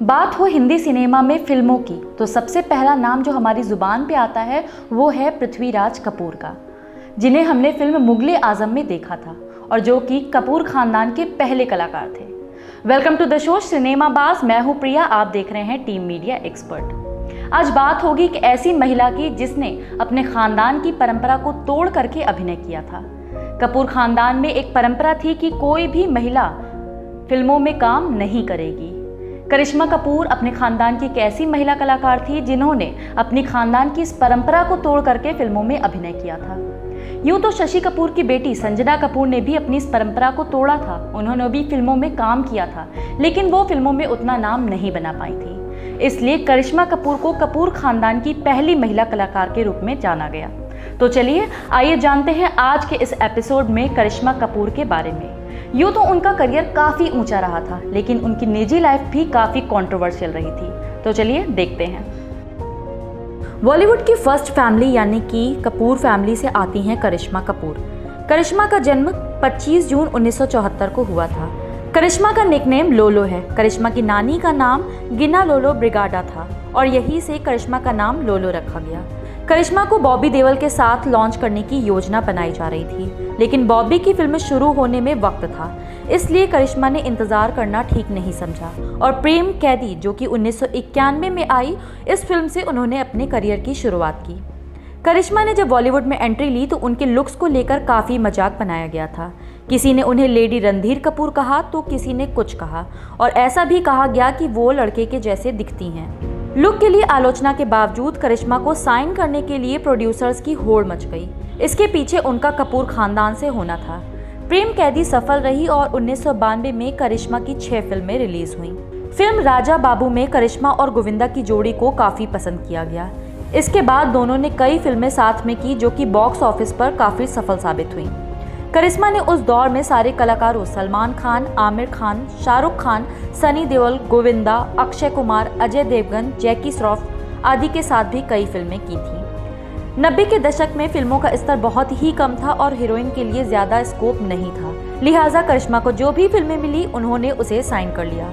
बात हो हिंदी सिनेमा में फिल्मों की तो सबसे पहला नाम जो हमारी ज़ुबान पे आता है वो है पृथ्वीराज कपूर का, जिन्हें हमने फिल्म मुगले आजम में देखा था और जो कि कपूर खानदान के पहले कलाकार थे। Welcome to the show cinema बाज। मैं हूँ प्रिया, आप देख रहे हैं टीम मीडिया एक्सपर्ट। आज बात होगी एक ऐसी महिला की जिसने अपने खानदान की परंपरा को तोड़ करके अभिनय किया था। कपूर खानदान में एक परंपरा थी कि कोई भी महिला फिल्मों में काम नहीं करेगी। करिश्मा कपूर अपने खानदान की एक ऐसी महिला कलाकार थी जिन्होंने अपनी खानदान की इस परंपरा को तोड़ करके फिल्मों में अभिनय किया था। यूं तो शशि कपूर की बेटी संजना कपूर ने भी अपनी इस परंपरा को तोड़ा था। उन्होंने भी फिल्मों में काम किया था, लेकिन वो फिल्मों में उतना नाम नहीं बना पाई थी। इसलिए करिश्मा कपूर को कपूर खानदान की पहली महिला कलाकार के रूप में जाना गया। तो चलिए आइए जानते हैं आज के इस एपिसोड में करिश्मा कपूर के बारे में। यूँ तो उनका करियर काफ़ी ऊंचा रहा था, लेकिन उनकी निजी लाइफ भी काफ़ी कंट्रोवर्शियल रही थी। तो चलिए देखते हैं। बॉलीवुड की फर्स्ट फैमिली यानी कि कपूर फैमिली से आती हैं करिश्मा कपूर। करिश्मा का जन्म 25 जून 1974 को हुआ था। करिश्मा का निकनेम लोलो है। करिश्मा की नानी का नाम गिना लोलो ब्रिगाडा था और यहीं से करिश्मा का नाम लोलो रखा गया। करिश्मा को बॉबी देओल के साथ लॉन्च करने की योजना बनाई जा रही थी, लेकिन बॉबी की फिल्म शुरू होने में वक्त था, इसलिए करिश्मा ने इंतजार करना ठीक नहीं समझा और प्रेम कैदी जो कि 1991 में आई, इस फिल्म से उन्होंने अपने करियर की शुरुआत की। करिश्मा ने जब बॉलीवुड में एंट्री ली तो उनके लुक्स को लेकर काफ़ी मजाक बनाया गया था। किसी ने उन्हें लेडी रणधीर कपूर कहा तो किसी ने कुछ कहा और ऐसा भी कहा गया कि वो लड़के के जैसे दिखती हैं। लुक के लिए आलोचना के बावजूद करिश्मा को साइन करने के लिए प्रोड्यूसर्स की होड़ मच गई। इसके पीछे उनका कपूर खानदान से होना था। प्रेम कैदी सफल रही और 1992 में करिश्मा की 6 फिल्में रिलीज हुई। फिल्म राजा बाबू में करिश्मा और गोविंदा की जोड़ी को काफ़ी पसंद किया गया। इसके बाद दोनों ने कई फिल्में साथ में की जो कि बॉक्स ऑफिस पर काफ़ी सफल साबित हुई। करिश्मा ने उस दौर में सारे कलाकारों सलमान खान, आमिर खान, शाहरुख खान, सनी देओल, गोविंदा, अक्षय कुमार, अजय देवगन, जैकी श्रॉफ आदि के साथ भी कई फिल्में की थीं। 90 के दशक में फिल्मों का स्तर बहुत ही कम था और हीरोइन के लिए ज़्यादा स्कोप नहीं था, लिहाजा करिश्मा को जो भी फिल्में मिली उन्होंने उसे साइन कर लिया।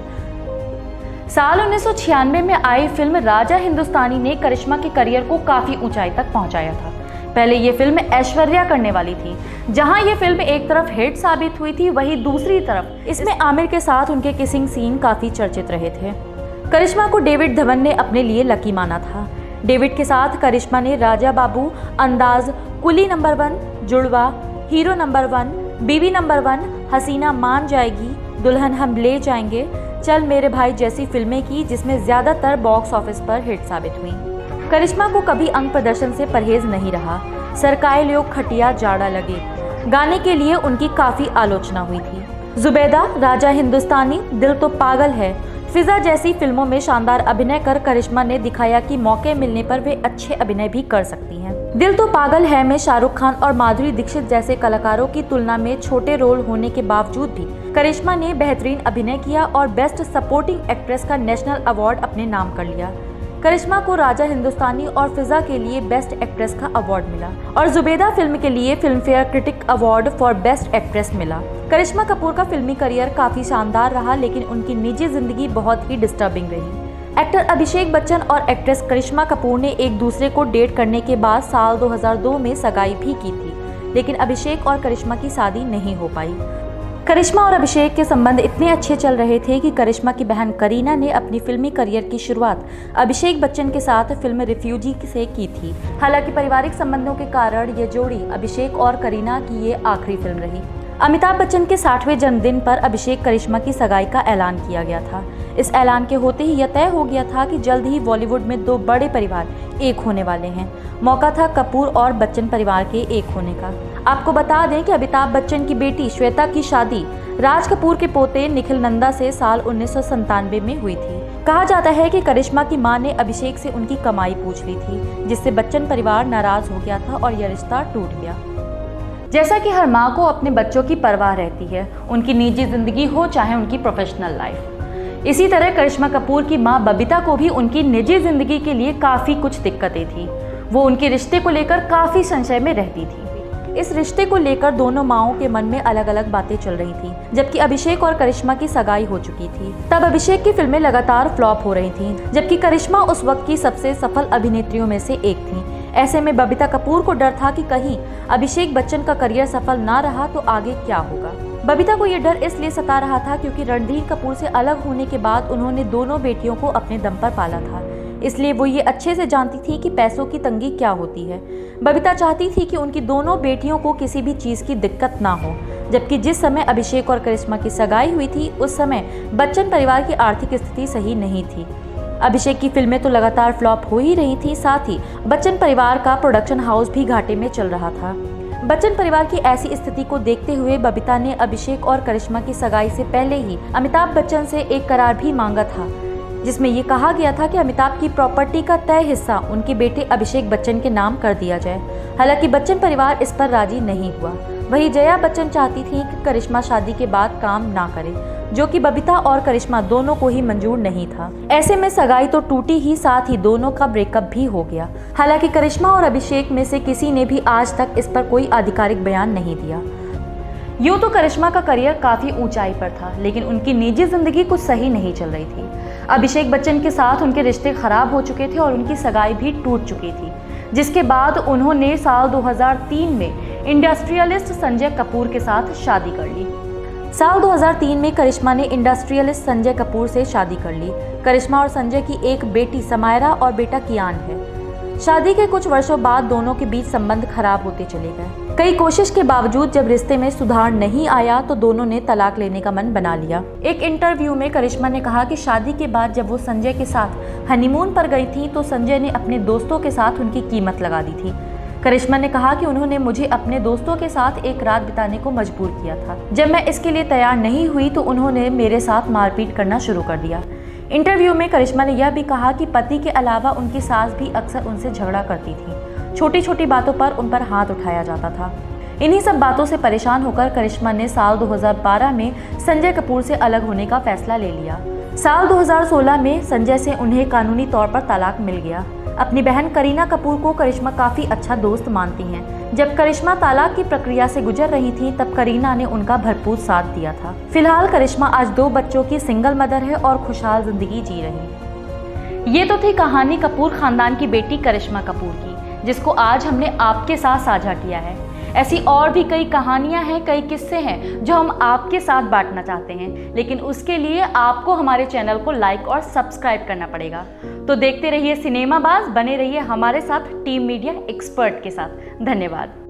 साल 1996 में आई फिल्म राजा हिंदुस्तानी ने करिश्मा के करियर को काफ़ी ऊंचाई तक पहुंचाया था। पहले ये फिल्म ऐश्वर्या करने वाली थी। जहां ये फिल्म एक तरफ हिट साबित हुई थी, वहीं दूसरी तरफ इसमें आमिर के साथ उनके किसिंग सीन काफ़ी चर्चित रहे थे। करिश्मा को डेविड धवन ने अपने लिए लकी माना था। डेविड के साथ करिश्मा ने राजा बाबू, अंदाज, कुली नंबर 1, जुड़वा, हीरो नंबर 1, बीवी नंबर 1, हसीना मान जाएगी, दुल्हन हम ले जाएंगे, चल मेरे भाई जैसी फिल्में की, जिसमें ज़्यादातर बॉक्स ऑफिस पर हिट साबित हुई। करिश्मा को कभी अंग प्रदर्शन से परहेज नहीं रहा। सरकाए लोग खटिया जाड़ा लगे गाने के लिए उनकी काफ़ी आलोचना हुई थी। जुबैदा, राजा हिंदुस्तानी, दिल तो पागल है, फिजा जैसी फिल्मों में शानदार अभिनय कर करिश्मा ने दिखाया कि मौके मिलने पर वे अच्छे अभिनय भी कर सकती हैं। दिल तो पागल है में शाहरुख खान और माधुरी दीक्षित जैसे कलाकारों की तुलना में छोटे रोल होने के बावजूद भी करिश्मा ने बेहतरीन अभिनय किया और बेस्ट सपोर्टिंग एक्ट्रेस का नेशनल अवार्ड अपने नाम कर लिया। करिश्मा को राजा हिंदुस्तानी और फिजा के लिए बेस्ट एक्ट्रेस का अवार्ड मिला और जुबैदा फिल्म के लिए film fair critic award for best actress मिला। करिश्मा कपूर का फिल्मी करियर काफी शानदार रहा, लेकिन उनकी निजी जिंदगी बहुत ही डिस्टर्बिंग रही। एक्टर अभिषेक बच्चन और एक्ट्रेस करिश्मा कपूर ने एक दूसरे को डेट करने के बाद साल 2002 में सगाई भी की थी, लेकिन अभिषेक और करिश्मा की शादी नहीं हो पाई। करिश्मा और अभिषेक के संबंध इतने अच्छे चल रहे थे कि करिश्मा की बहन करीना ने अपनी फिल्मी करियर की शुरुआत अभिषेक बच्चन के साथ फिल्म रिफ्यूजी से की थी। हालांकि पारिवारिक संबंधों के कारण ये जोड़ी अभिषेक और करीना की ये आखिरी फिल्म रही। अमिताभ बच्चन के 60वें जन्मदिन पर अभिषेक करिश्मा की सगाई का ऐलान किया गया था। इस ऐलान के होते ही यह तय हो गया था कि जल्द ही बॉलीवुड में 2 बड़े परिवार एक होने वाले हैं। मौका था कपूर और बच्चन परिवार के एक होने का। आपको बता दें कि अमिताभ बच्चन की बेटी श्वेता की शादी राज कपूर के पोते निखिल नंदा से साल 1997 में हुई थी। कहा जाता है कि करिश्मा की मां ने अभिषेक से उनकी कमाई पूछ ली थी, जिससे बच्चन परिवार नाराज हो गया था और यह रिश्ता टूट गया। जैसा कि हर माँ को अपने बच्चों की परवाह रहती है, उनकी निजी जिंदगी हो चाहे उनकी प्रोफेशनल लाइफ, इसी तरह करिश्मा कपूर की मां बबीता को भी उनकी निजी जिंदगी के लिए काफ़ी कुछ दिक्कतें थी। वो उनके रिश्ते को लेकर काफ़ी संशय में रहती थी। इस रिश्ते को लेकर दोनों माओं के मन में अलग अलग बातें चल रही थी। जबकि अभिषेक और करिश्मा की सगाई हो चुकी थी, तब अभिषेक की फिल्में लगातार फ्लॉप हो रही थीं, जबकि करिश्मा उस वक्त की सबसे सफल अभिनेत्रियों में से एक थी। ऐसे में बबीता कपूर को डर था कि कहीं अभिषेक बच्चन का करियर सफल ना रहा तो आगे क्या होगा। बबीता को ये डर इसलिए सता रहा था क्योंकि रणधीर कपूर से अलग होने के बाद उन्होंने दोनों बेटियों को अपने दम पर पाला था, इसलिए वो ये अच्छे से जानती थी कि पैसों की तंगी क्या होती है। बबीता चाहती थी कि उनकी दोनों बेटियों को किसी भी चीज़ की दिक्कत ना हो। जबकि जिस समय अभिषेक और करिश्मा की सगाई हुई थी उस समय बच्चन परिवार की आर्थिक स्थिति सही नहीं थी। अभिषेक की फिल्में तो लगातार फ्लॉप हो ही रही थी, साथ ही बच्चन परिवार का प्रोडक्शन हाउस भी घाटे में चल रहा था। बच्चन परिवार की ऐसी स्थिति को देखते हुए बबीता ने अभिषेक और करिश्मा की सगाई से पहले ही अमिताभ बच्चन से एक करार भी मांगा था, जिसमें ये कहा गया था कि अमिताभ की प्रॉपर्टी का तय हिस्सा उनके बेटे अभिषेक बच्चन के नाम कर दिया जाए। हालांकि बच्चन परिवार इस पर राजी नहीं हुआ। वहीं जया बच्चन चाहती थी कि करिश्मा शादी के बाद काम ना करे, जो कि बबीता और करिश्मा दोनों को ही मंजूर नहीं था। ऐसे में सगाई तो टूटी ही, साथ ही दोनों का ब्रेकअप भी हो गया। हालांकि करिश्मा और अभिषेक में से किसी ने भी आज तक इस पर कोई आधिकारिक बयान नहीं दिया। यूँ तो करिश्मा का करियर काफ़ी ऊंचाई पर था, लेकिन उनकी निजी जिंदगी कुछ सही नहीं चल रही थी। अभिषेक बच्चन के साथ उनके रिश्ते खराब हो चुके थे और उनकी सगाई भी टूट चुकी थी, जिसके बाद उन्होंने साल 2003 में इंडस्ट्रियलिस्ट संजय कपूर के साथ शादी कर ली। साल 2003 में करिश्मा ने इंडस्ट्रियलिस्ट संजय कपूर से शादी कर ली। करिश्मा और संजय की एक बेटी समायरा और बेटा कियान है। शादी के कुछ वर्षों बाद दोनों के बीच संबंध खराब होते चले गए। कई कोशिश के बावजूद जब रिश्ते में सुधार नहीं आया तो दोनों ने तलाक लेने का मन बना लिया। एक इंटरव्यू में करिश्मा ने कहा कि शादी के बाद जब वो संजय के साथ हनीमून पर गई थी तो संजय ने अपने दोस्तों के साथ उनकी कीमत लगा दी थी। करिश्मा ने कहा कि उन्होंने मुझे अपने दोस्तों के साथ एक रात बिताने को मजबूर किया था। जब मैं इसके लिए तैयार नहीं हुई तो उन्होंने मेरे साथ मारपीट करना शुरू कर दिया। इंटरव्यू में करिश्मा ने यह भी कहा कि पति के अलावा उनकी सास भी अक्सर उनसे झगड़ा करती थी। छोटी छोटी बातों पर उन पर हाथ उठाया जाता था। इन्हीं सब बातों से परेशान होकर करिश्मा ने साल 2012 में संजय कपूर से अलग होने का फैसला ले लिया। साल 2016 में संजय से उन्हें कानूनी तौर पर तलाक मिल गया। अपनी बहन करीना कपूर को करिश्मा काफ़ी अच्छा दोस्त मानती हैं। जब करिश्मा तलाक की प्रक्रिया से गुजर रही थी तब करीना ने उनका भरपूर साथ दिया था। फिलहाल करिश्मा आज 2 बच्चों की सिंगल मदर है और खुशहाल जिंदगी जी रही। ये तो थी कहानी कपूर खानदान की बेटी करिश्मा कपूर की, जिसको आज हमने आपके साथ साझा किया है। ऐसी और भी कई कहानियां हैं, कई किस्से हैं जो हम आपके साथ बांटना चाहते हैं, लेकिन उसके लिए आपको हमारे चैनल को लाइक और सब्सक्राइब करना पड़ेगा। तो देखते रहिए सिनेमाबाज, बने रहिए हमारे साथ टीम मीडिया एक्सपर्ट के साथ। धन्यवाद।